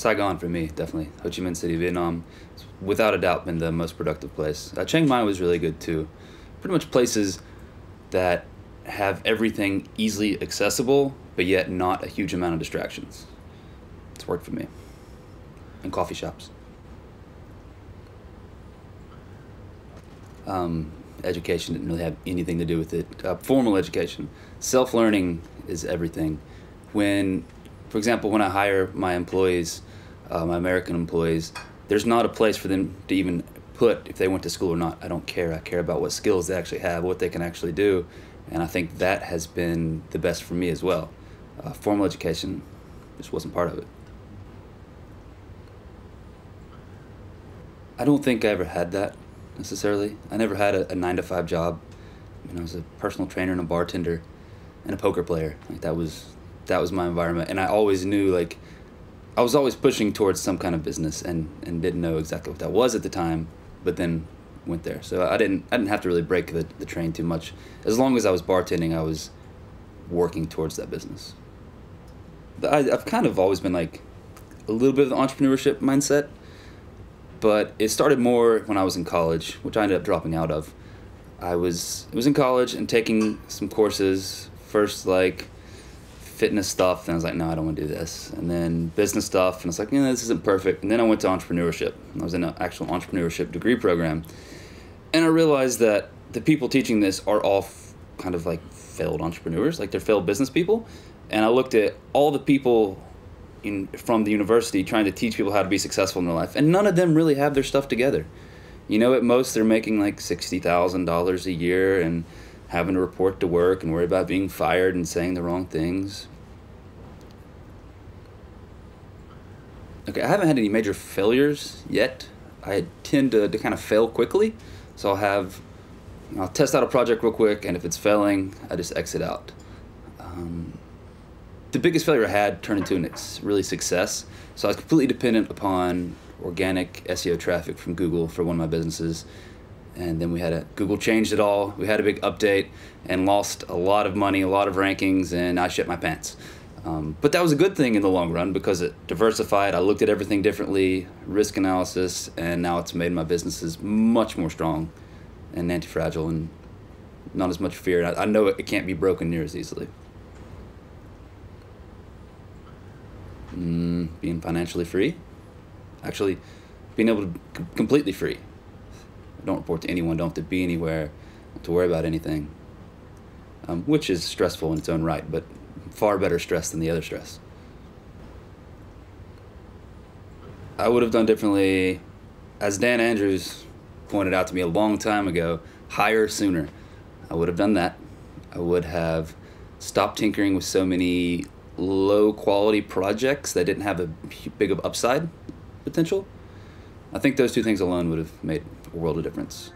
Saigon for me, definitely. Ho Chi Minh City, Vietnam. It's without a doubt been the most productive place. Chiang Mai was really good too. Pretty much places that have everything easily accessible, but yet not a huge amount of distractions. It's worked for me. And coffee shops. Education didn't really have anything to do with it. Formal education. Self-learning is everything. For example, when I hire my employees, my American employees, there's not a place for them to even put if they went to school or not. I don't care. I care about what skills they actually have, what they can actually do, and I think that has been the best for me as well. Formal education just wasn't part of it. I don't think I ever had that necessarily. I never had a 9-to-5 job. I was a personal trainer and a bartender and a poker player. Like that was my environment, and I always knew, like, I was always pushing towards some kind of business and didn't know exactly what that was at the time, but then went there. So I didn't have to really break the train too much. As long as I was bartending, I was working towards that business. I've kind of always been like a little bit of the entrepreneurship mindset, but it started more when I was in college, which I ended up dropping out of. I was in college and taking some courses, first like fitness stuff, and I was like, no, I don't want to do this. And then business stuff, and I was like, this isn't perfect. And then I went to entrepreneurship. I was in an actual entrepreneurship degree program. And I realized that the people teaching this are all kind of like failed entrepreneurs, like they're failed business people. And I looked at all the people from the university trying to teach people how to be successful in their life, and none of them really have their stuff together. At most they're making like $60,000 a year and having to report to work and worry about being fired and saying the wrong things. Okay, I haven't had any major failures yet. I tend to kind of fail quickly, so I'll test out a project real quick, and if it's failing, I just exit out. The biggest failure I had turned into a really success, so I was completely dependent upon organic SEO traffic from Google for one of my businesses. And then Google changed it all. We had a big update and lost a lot of money, a lot of rankings, and I shit my pants. But that was a good thing in the long run because it diversified. I looked at everything differently, risk analysis, and now it's made my businesses much more strong and anti-fragile and not as much fear. I know it can't be broken near as easily. Being financially free. Actually, being able to be completely free. Don't report to anyone, don't have to be anywhere, don't have to worry about anything, which is stressful in its own right, but far better stress than the other stress. I would have done differently, as Dan Andrews pointed out to me a long time ago, hire sooner. I would have done that. I would have stopped tinkering with so many low quality projects that didn't have a big of upside potential. I think those two things alone would have made a world of difference.